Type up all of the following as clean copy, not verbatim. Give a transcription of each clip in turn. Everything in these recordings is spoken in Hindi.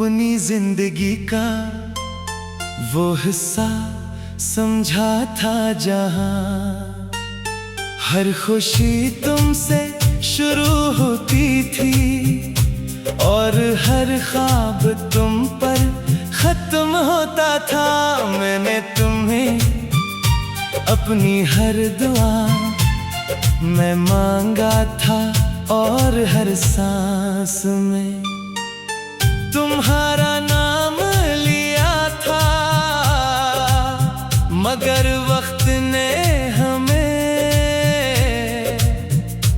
अपनी जिंदगी का वो हिस्सा समझा था जहां हर खुशी तुमसे शुरू होती थी और हर ख्वाब तुम पर खत्म होता था। मैंने तुम्हें अपनी हर दुआ मैं मांगा था और हर सांस में तुम्हारा नाम लिया था, मगर वक्त ने हमें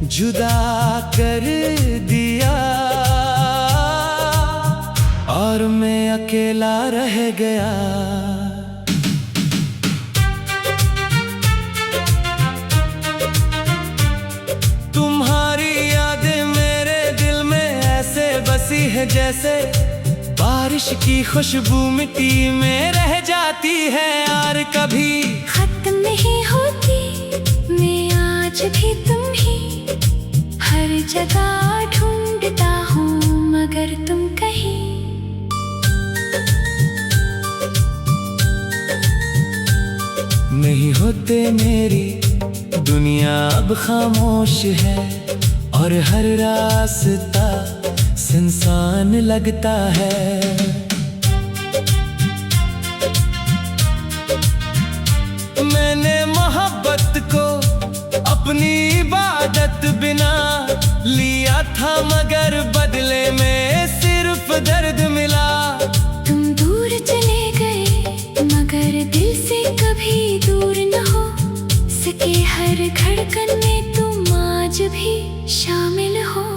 जुदा कर दिया और मैं अकेला रह गया। तुम्हारी यादें मेरे दिल में ऐसे बसी है जैसे बारिश की खुशबू मिट्टी में रह जाती है यार, कभी खत्म नहीं होती। मैं आज भी तुम ही हर जगह ढूंढता हूँ, मगर तुम कहीं नहीं होते। मेरी दुनिया अब खामोश है और हर रास्ता सुनसान लगता है। मैंने मोहब्बत को अपनी इबादत बिना लिया था, मगर बदले में सिर्फ दर्द मिला। तुम दूर चले गए मगर दिल से कभी दूर न हो सके, हर धड़कन में तुम आज भी शामिल हो।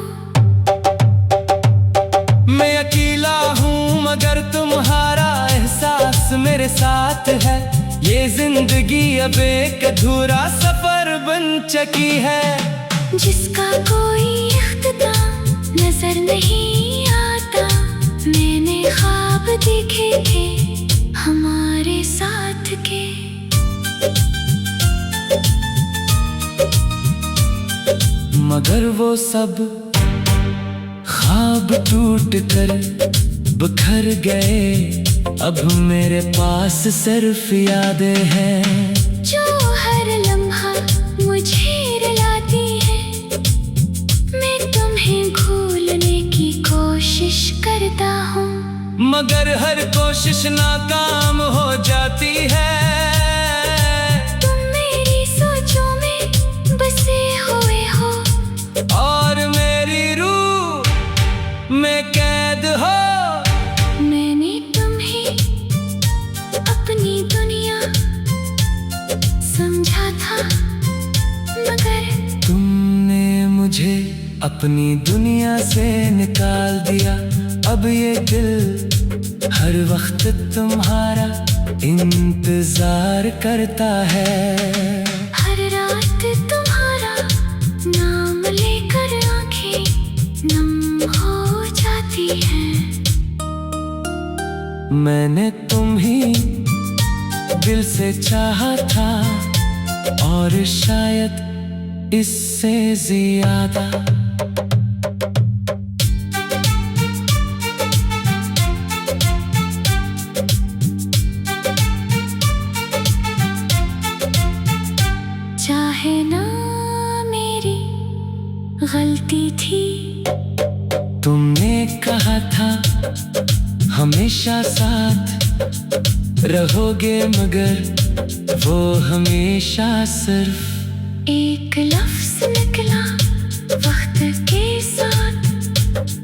मैं अकेला हूँ मगर तुम्हारा एहसास मेरे साथ है। ये जिंदगी अब एक अधूरा सफर बन चुकी है, जिसका कोई इख्तिताम नजर नहीं आता। मैंने ख्वाब देखे थे हमारे साथ के, मगर वो सब ख्वाब टूट कर बिखर गए। अब मेरे पास सिर्फ यादें हैं जो हर लम्हा मुझे रुलाती है। मैं तुम्हें भूलने की कोशिश करता हूँ, मगर हर कोशिश नाकाम हो जाती है। तुम मेरी सोचों में बसे हुए हो और मेरी रूह में कैद हो। मैंने तुम्हें अपनी दुनिया समझा था, मगर तुमने मुझे अपनी दुनिया से निकाल दिया। अब ये दिल हर वक्त तुम्हारा इंतजार करता है। हर रात तुम्हारा नाम लेकर आंखें नम हो जाती हैं। मैंने तुम्हें दिल से चाहा था और शायद इससे ज्यादा। चाहे ना मेरी गलती थी, तुमने कहा था हमेशा साथ रहोगे, मगर वो हमेशा सिर्फ एक लफ्ज निकला। वक्त के साथ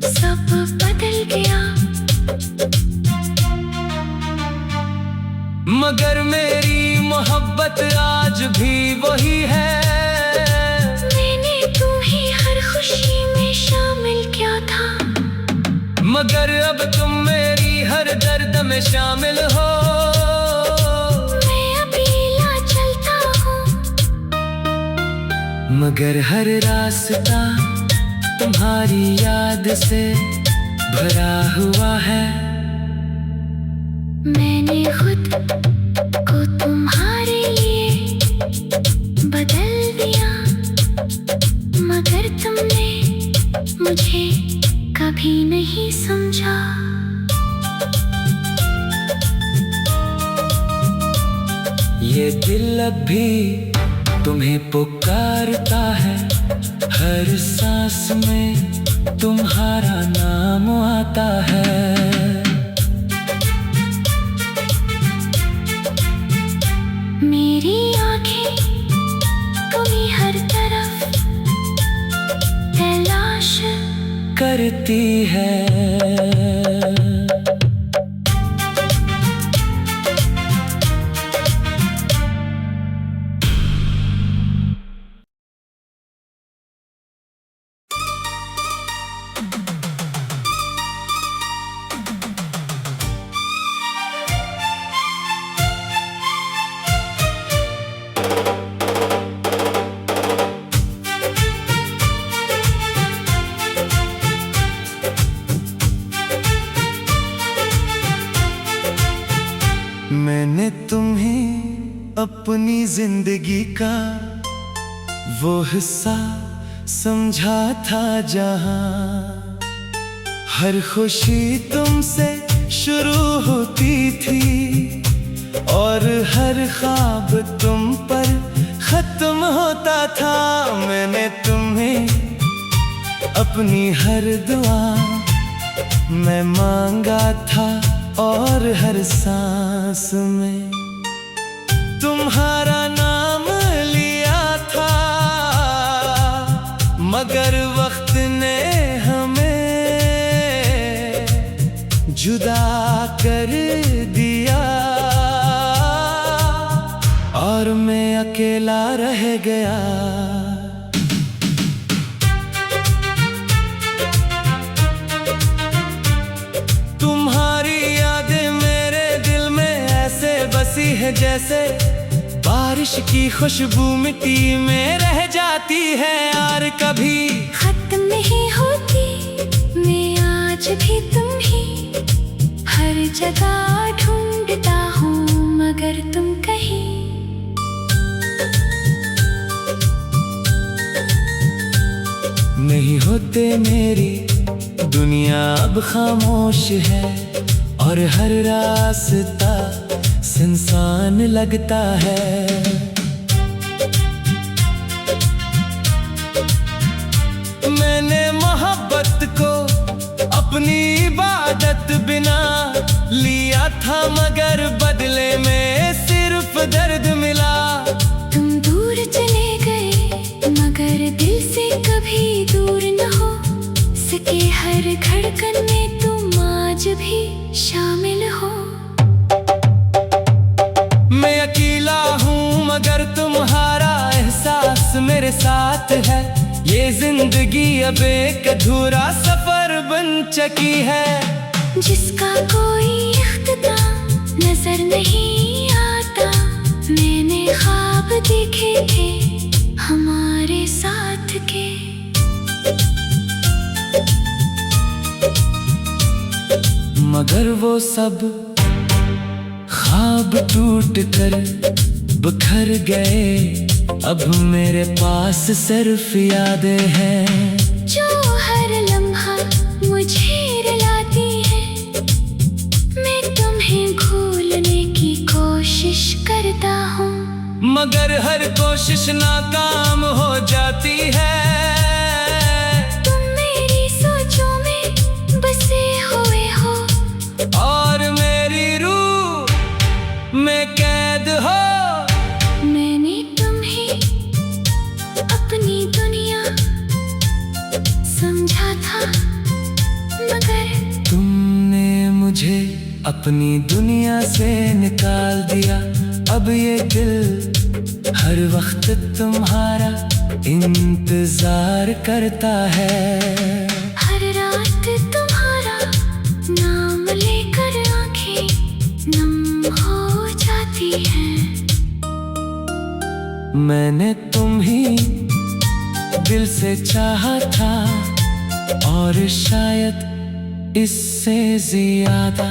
सब बदल गया, मगर मेरी मोहब्बत आज भी वही है। मैंने तुम्हें हर खुशी में शामिल किया था, मगर अब तुम मेरी हर दर्द में शामिल हो। मैं अकेला चलता हूँ, मगर हर रास्ता तुम्हारी याद से भरा हुआ है। मैंने खुद को तुम्हारे लिए बदल दिया, मगर तुमने मुझे कभी नहीं समझा। ये दिल अब भी तुम्हें पुकारता है, हर सांस में तुम्हारा नाम आता है। मेरी आंखें तुम्हें हर तरफ तलाश करती है। मैंने तुम्हें अपनी जिंदगी का वो हिस्सा समझा था, जहां हर खुशी तुमसे शुरू होती थी और हर ख्वाब तुम पर खत्म होता था। मैंने तुम्हें अपनी हर दुआ मैं मांगा था और हर सांस में तुम्हारा नाम लिया था, मगर वक्त ने हमें जुदा कर दिया और मैं अकेला रह गया। बसी है जैसे बारिश की खुशबू मिट्टी में रह जाती है, यार कभी खत्म नहीं होती। मैं आज भी तुम ही हर जगह ढूंढता हूँ, मगर तुम कहीं नहीं होते। मेरी दुनिया अब खामोश है और हर रास्ता सुनसान लगता है। मैंने मोहब्बत को अपनी इबादत बिना लिया था, मगर बदले में सिर्फ दर्द मिला। तुम दूर चले गए मगर दिल से कभी दूर न हो सके, हर धड़कन में तुम आज भी शामिल हो। मैं अकेला हूँ मगर तुम्हारा एहसास मेरे साथ है। ये जिंदगी अब एक अधूरा सफर बन चुकी है, जिसका कोई इख्तिताम नजर नहीं आता। मैंने ख्वाब देखे थे हमारे साथ के, मगर वो सब ख्वाब टूट कर बिखर गए। अब मेरे पास सिर्फ यादें हैं जो हर लम्हा मुझे रुलाती है। मैं तुम्हें भूलने की कोशिश करता हूँ, मगर हर कोशिश नाकाम हो जाती है। तुम मेरी सोचों में बसे हुए हो और मेरी रूह में कैद हो। मैंने तुम्हें अपनी दुनिया समझा था, मगर तुमने मुझे अपनी दुनिया से निकाल दिया। अब ये दिल हर वक्त तुम्हारा इंतजार करता है। हर रात तुम्हारा नाम लेकर आंखें नम हो जाती हैं। मैंने तुम ही दिल से चाहा था और शायद इससे ज्यादा।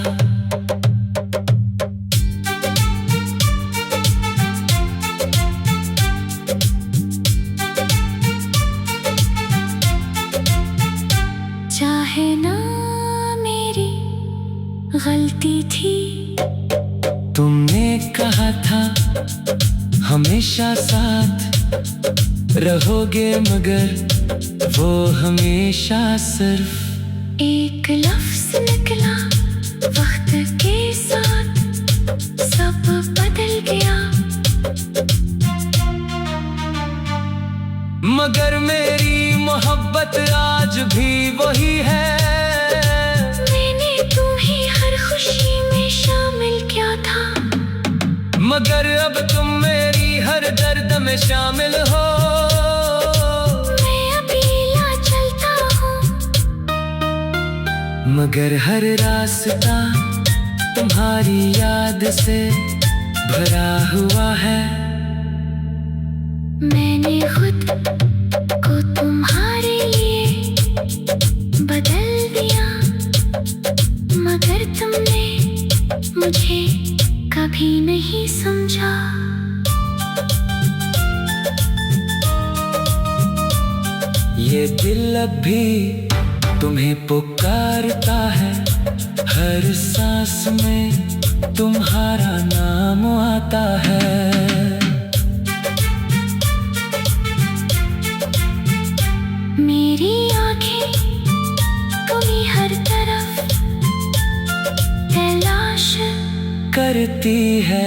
चाहे ना मेरी गलती थी, तुमने कहा था हमेशा साथ रहोगे, मगर वो हमेशा सिर्फ एक लफ्ज निकला, वक्त के साथ सब बदल गया। मगर मेरी मोहब्बत आज भी वही है। मैंने तुम्हें हर खुशी में शामिल किया था, मगर अब तुम मेरी हर दर्द में शामिल हो। मैं अकेला चलता हूँ, मगर हर रास्ता तुम्हारी याद से भरा हुआ है। मैंने खुद को तुम्हारे लिए बदल दिया, मगर तुमने मुझे कभी नहीं समझा। ये दिल अब भी तुम्हें पुकारता है, हर सांस में तुम्हारा नाम आता है। मेरी आंखें तुम्हें हर तरफ तलाश करती है।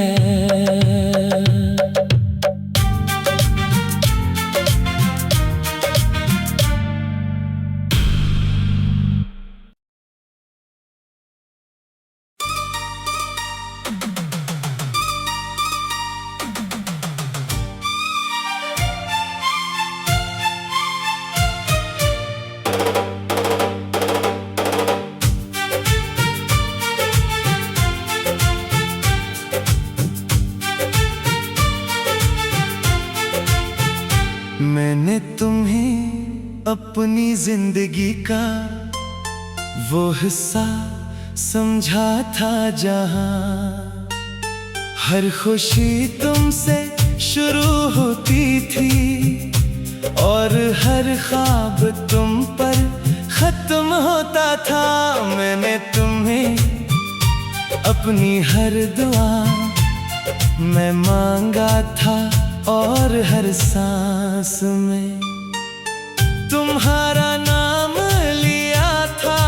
मैंने तुम्हें अपनी जिंदगी का वो हिस्सा समझा था, जहां हर खुशी तुमसे शुरू होती थी और हर ख्वाब तुम पर खत्म होता था। मैंने तुम्हें अपनी हर दुआ में मांगा था और हर सांस में तुम्हारा नाम लिया था,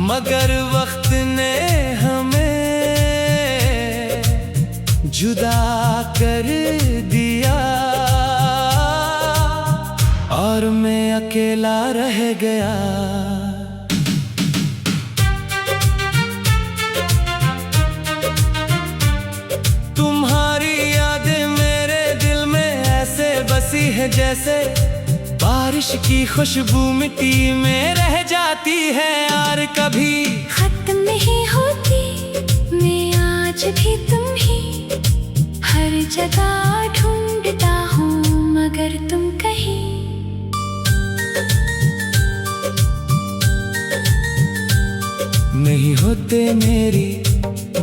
मगर वक्त ने हमें जुदा कर दिया और मैं अकेला रह गया। तुम्हारी यादें मेरे दिल में ऐसे बसी है, जैसे बारिश की खुशबू मिट्टी में रह जाती है यार, कभी खत्म नहीं होती। मैं आज भी तुम्हें हर जगह ढूंढता हूँ, मगर तुम कहीं नहीं होते। मेरी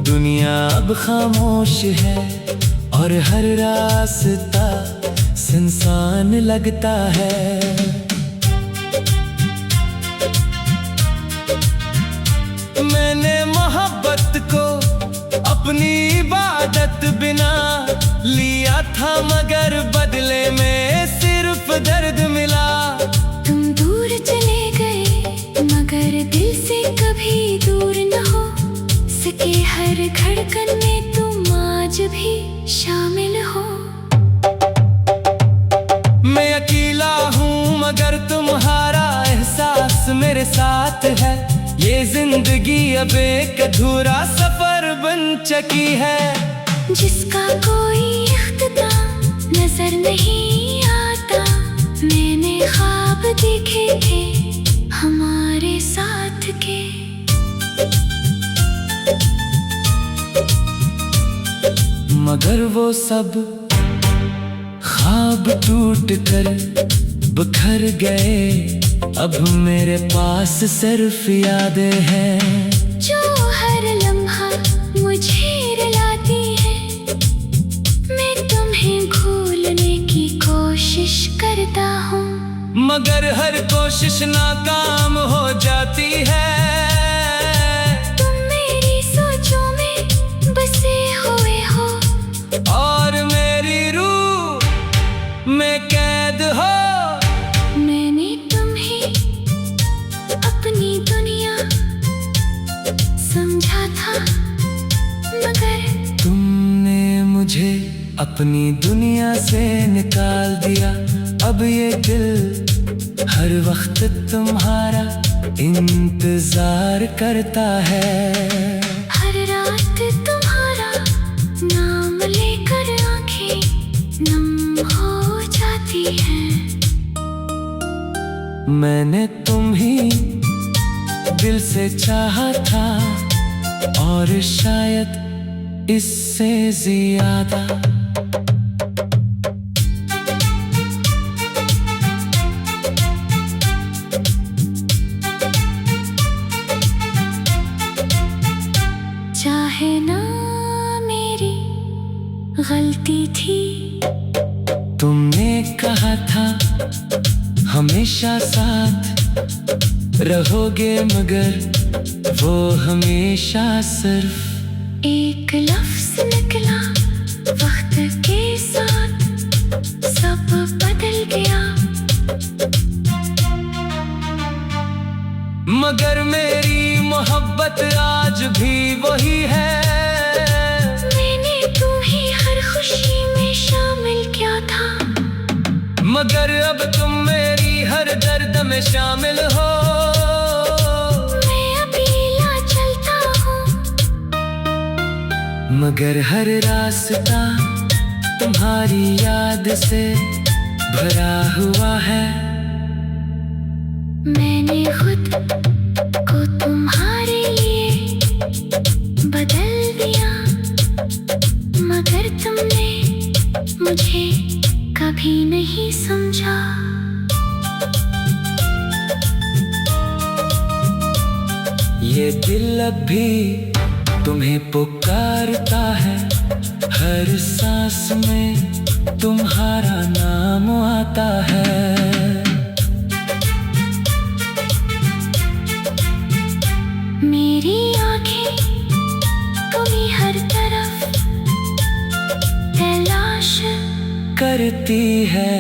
दुनिया अब खामोश है और हर रास्ता सुनसान लगता है। मैंने मोहब्बत को अपनी इबादत बिना लिया था, मगर बदले में सिर्फ दर्द मिला। तुम दूर चले गए, मगर दिल से कभी दूर न हो सके। हर धड़कन में तुम आज भी शामिल हो। मैं अकेला हूँ मगर तुम्हारा एहसास मेरे साथ है। ये जिंदगी अब एक अधूरा सफर बन चुकी है, जिसका कोई इख्तिताम नजर नहीं आता। मैंने ख्वाब देखे थे हमारे साथ के, मगर वो सब ख्वाब टूट कर बिखर गए। अब मेरे पास सिर्फ यादें हैं जो हर लम्हा मुझे रुलाती है। मैं तुम्हें भूलने की कोशिश करता हूँ, मगर हर कोशिश नाकाम हो जाती है। तुम मेरी सोचों में बसे हो मुझे अपनी दुनिया से निकाल दिया। अब ये दिल हर वक्त तुम्हारा इंतजार करता है। हर रात तुम्हारा नाम लेकर आंखें नम हो जाती हैं। मैंने तुम ही दिल से चाहा था और शायद इससे ज्यादा। चाहे ना मेरी गलती थी, तुमने कहा था हमेशा साथ रहोगे, मगर वो हमेशा सिर्फ एक लफ्ज़ निकला। वक्त के साथ सब बदल गया, मगर मेरी मोहब्बत आज भी वही है। मैंने तुम्हें हर खुशी में शामिल किया था, मगर अब तुम मेरी हर दर्द में शामिल हो। मैं अकेला चलता हूँ, मगर हर रास्ता तुम्हारी याद से भरा हुआ है। मैंने खुद को तुम्हारे लिए बदल दिया, मगर तुमने मुझे कभी नहीं समझा। ये दिल अब भी तुम्हें पुकारता है, हर सांस में तुम्हारा नाम आता है। मेरी आंखें तुम्हें हर तरफ तलाश करती है।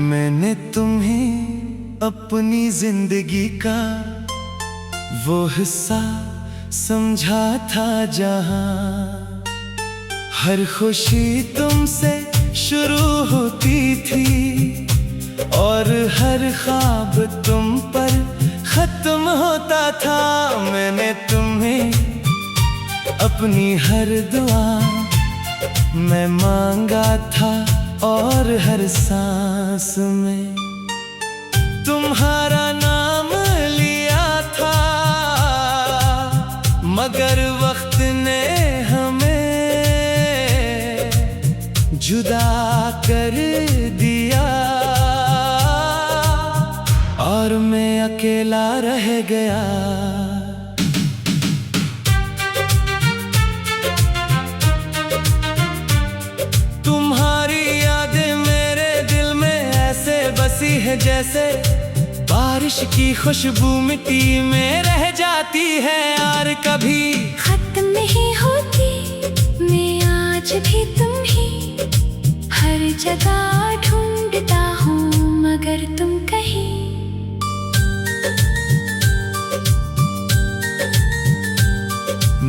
मैंने तुम्हें अपनी जिंदगी का वो हिस्सा समझा था, जहां हर खुशी तुमसे शुरू होती थी और हर ख्वाब तुम पर खत्म होता था। मैंने तुम्हें अपनी हर दुआ मैं मांगा था और हर सांस में तुम्हारा नाम लिया था, मगर वक्त ने हमें जुदा कर दिया और मैं अकेला रह गया। है जैसे बारिश की खुशबू मिट्टी में रह जाती है, यार कभी खत्म नहीं होती। मैं आज भी तुम ही हर जगह ढूंढता हूँ, मगर तुम कहीं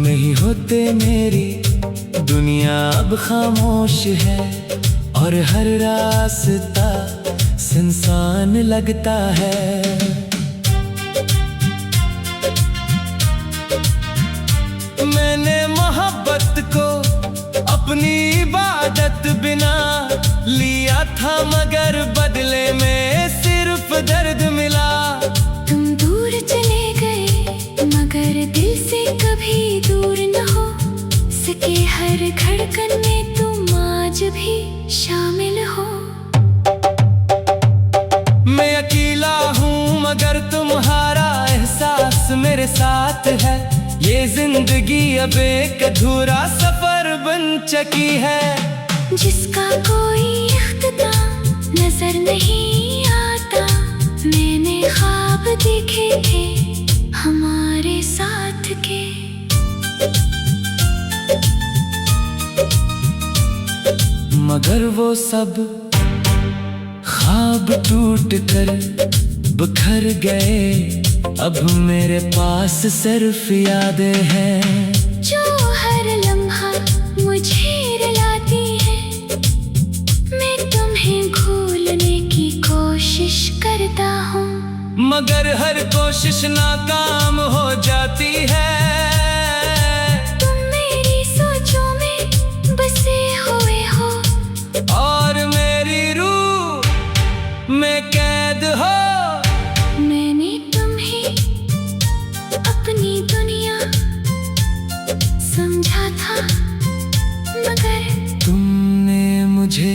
नहीं होते। मेरी दुनिया अब खामोश है और हर रास्ता सुनसान लगता है। मैंने मोहब्बत को अपनी इबादत बिना लिया था, मगर बदले में सिर्फ दर्द मिला। तुम दूर चले गए, मगर दिल से कभी दूर न हो सके। हर धड़कन में तुम आज भी शामिल हो। मैं अकेला हूँ मगर तुम्हारा एहसास मेरे साथ है। ये जिंदगी अब एक अधूरा सफर बन चुकी है, जिसका कोई इख्तिताम नजर नहीं आता। मैंने ख्वाब देखे थे हमारे साथ के, मगर वो सब ख्वाब टूट कर बिखर गए। अब मेरे पास सिर्फ यादें हैं जो हर लम्हा मुझे रुलाती है। मैं तुम्हें भूलने की कोशिश करता हूँ, मगर हर कोशिश नाकाम हो जाती है। तुम मेरी सोचों में बसे हुए हो और मेरी रूह में कैद हो। मैंने तुम्हें अपनी दुनिया समझा था, मगर तुमने मुझे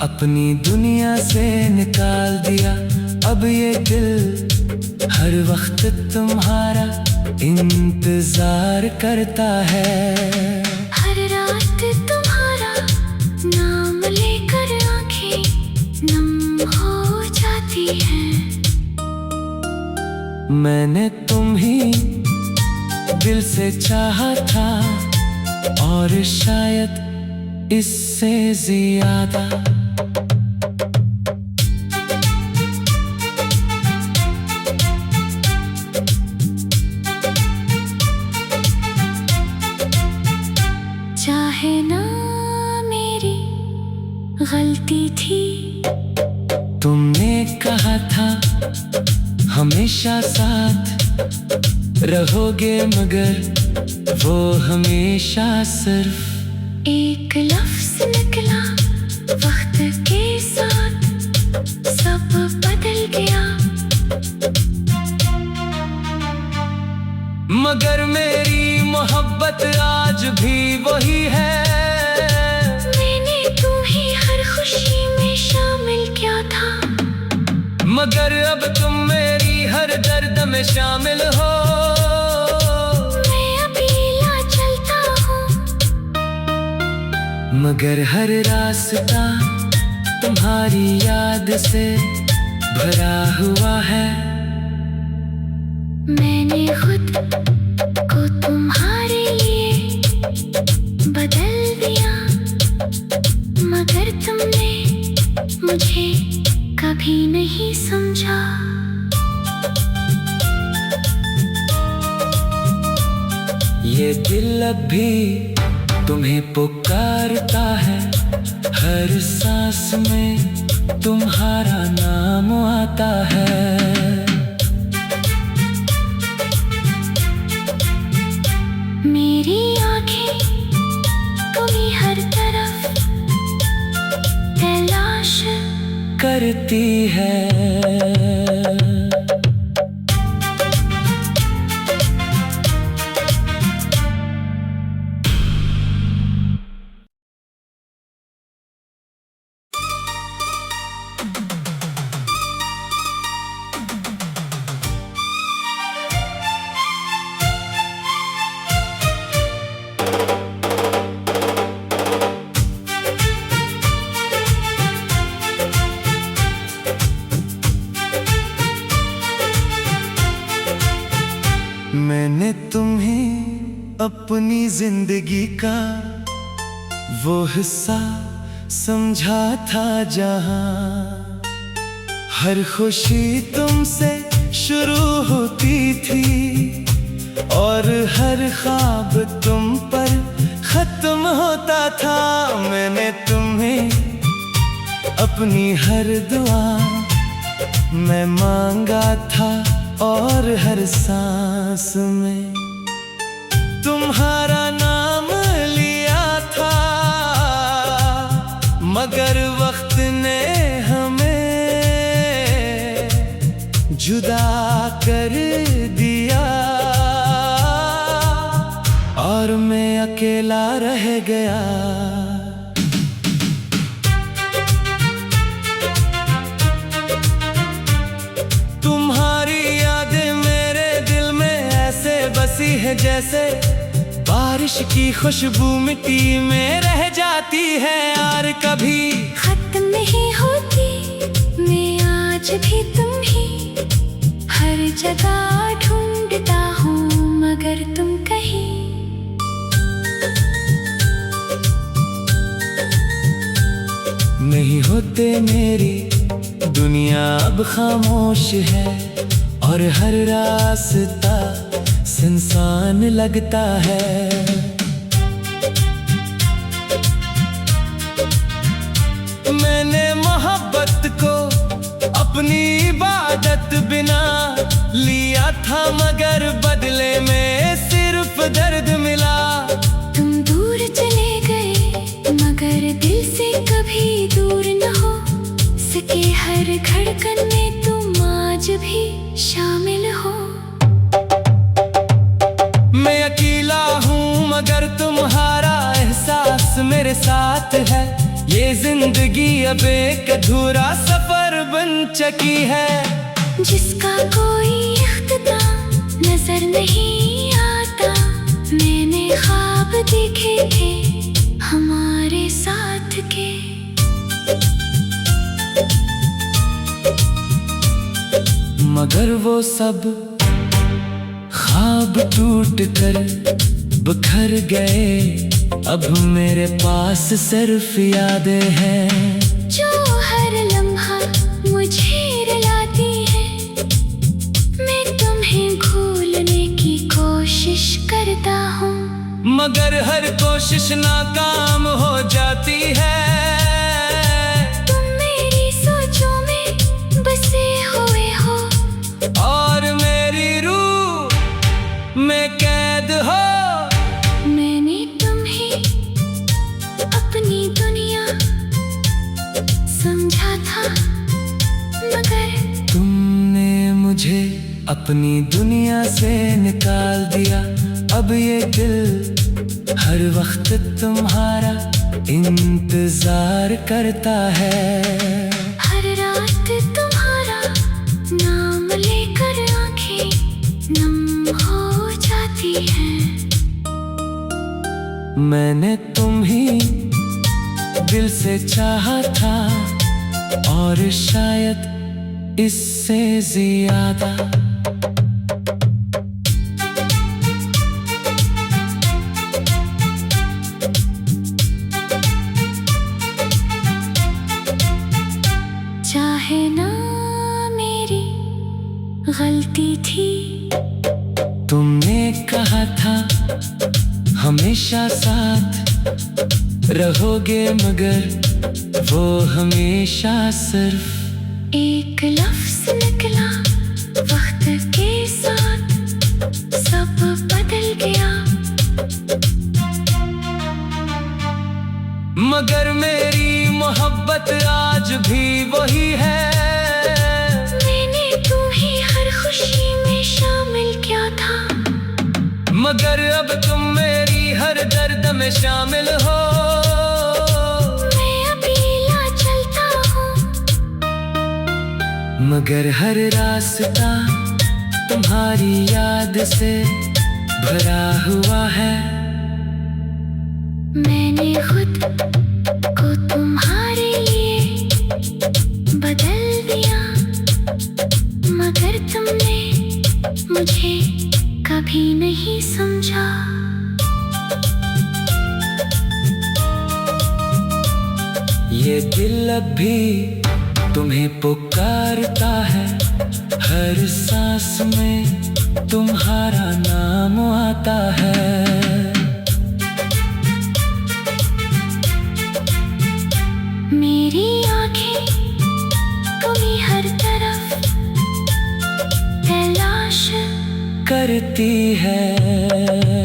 अपनी दुनिया से निकाल दिया। अब ये दिल हर वक्त तुम्हारा इंतजार करता है। हर रात तुम्हारा नाम लेकर आंखें नम हो जाती हैं। मैंने तुम ही दिल से चाहा था, और शायद इससे ज्यादा। चाहे ना मेरी गलती थी, तुमने कहा था हमेशा साथ रहोगे, मगर वो हमेशा सिर्फ एक लफ्ज निकला। वक्त के साथ सब बदल गया, मगर मेरी मोहब्बत आज भी वही है। मैंने तुम्हें हर खुशी में शामिल किया था, मगर अब तुम मेरी हर दर्द में शामिल हो। मैं अकेला चलता हूँ, मगर हर रास्ता तुम्हारी याद से भरा हुआ है। मैंने खुद को तुम्हारे लिए बदल दिया, मगर तुमने मुझे कभी नहीं समझा। ये दिल अब भी तुम्हें पुकारता है, हर सांस में तुम्हारा नाम आता है। मेरी आंखें तुम्हें हर तरफ तलाश करती है। मैंने तुम्हें अपनी जिंदगी का वो हिस्सा समझा था, जहां हर खुशी तुमसे शुरू होती थी और हर ख्वाब तुम पर खत्म होता था। मैंने तुम्हें अपनी हर दुआ मैं मांगा था, और हर सांस में तुम्हारा नाम लिया था, मगर वक्त ने हमें जुदा कर दिया, और मैं अकेला रह गया। बसी है जैसे बारिश की खुशबू मिट्टी में रह जाती है यार कभी खत्म नहीं होती मैं आज भी तुम ही हर जगह ढूंढता हूँ मगर तुम कहीं नहीं होते मेरी दुनिया अब खामोश है और हर रास्ता सुनसान लगता है मैंने मोहब्बत को अपनी इबादत बिना लिया था मगर बदले में सिर्फ दर्द मिला तुम दूर चले गए मगर दिल से कभी दूर न हो सके हर धड़कन में तुम आज भी शामिल हो मैं अकेला हूँ मगर तुम्हारा एहसास मेरे साथ है ये जिंदगी अब एक अधूरा सफर बन चुकी है जिसका कोई इख्तिताम नजर नहीं आता मैंने ख्वाब देखे थे हमारे साथ के मगर वो सब ख्वाब टूट कर बिखर गए अब मेरे पास सिर्फ यादें हैं जो हर लम्हा मुझे रुलाती है मैं तुम्हें भूलने की कोशिश करता हूँ मगर हर कोशिश नाकाम हो जाती है तुम मेरी सोचों में बसे हुए हो और मेरी रूह में कैद हो मैंने तुम्हें अपनी दुनिया समझा था मगर तुमने मुझे अपनी दुनिया से निकाल दिया अब ये दिल हर वक्त तुम्हारा इंतजार करता है हर रात तुम्हारा नाम लेकर आंखें नम हो जाती हैं मैंने तुम ही दिल से चाहा था और शायद इससे ज्यादा चाहे ना मेरी गलती थी तुमने कहा था हमेशा साथ रहोगे मगर वो हमेशा सिर्फ एक लफ्ज निकला वक्त के साथ सब बदल गया मगर मेरी मोहब्बत आज भी वही है मैंने तुम्हें हर खुशी में शामिल किया था मगर अब तुम मेरी हर दर्द में शामिल हो मैं अकेला चलता हूँ मगर हर रास्ता तुम्हारी याद से भरा हुआ है मैंने खुद को तुम्हारे लिए बदल दिया मगर तुमने मुझे कभी नहीं समझा ये दिल अब भी तुम्हें पुकारता है हर सांस में तुम्हारा नाम आता है मेरी आंखें तुम्हें हर तरफ तलाश करती है